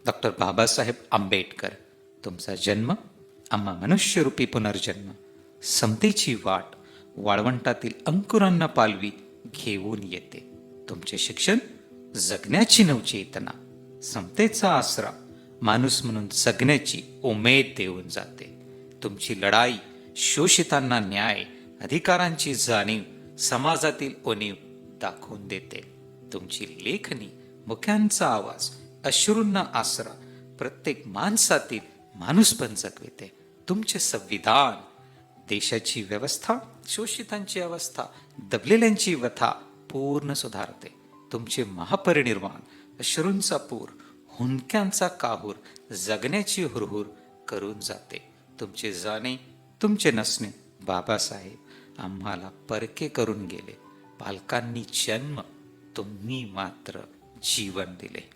Doctor Babasaheb Ambedkar. तुमचा जन्म आम्हा मनुष्यरूपी पुनर्जन्म, समतेची वाट वाळवंटातील अंकुरांना पालवी घेऊन येते. तुमचे शिक्षण जगण्याची नवचेतना, समतेचा आसरा, माणूस म्हणून जगण्याची उमेद देऊन जाते. तुमची लढाई शोषितांना न्याय, अधिकारांची जाणीव, समाजातील उणीव दाखवून देते. तुमची लेखणी मुख्यांचा आवाज, अश्रूंना आसरा, प्रत्येक माणसातील माणूसपण जगविते. तुमचे संविधान देशाची व्यवस्था, शोषितांची अवस्था, दबलेल्यांची व्यथा पूर्ण सुधारते. तुमचे महापरिनिर्वाण अश्रूंचा पूर, हुंदक्यांचा काहूर, जगण्याची हुरहुर करून जाते. तुमचे जाणे, तुमचे नसणे बाबासाहेब आम्हाला परके करून गेले. पालकांनी जन्म, तुम्ही मात्र जीवन दिले.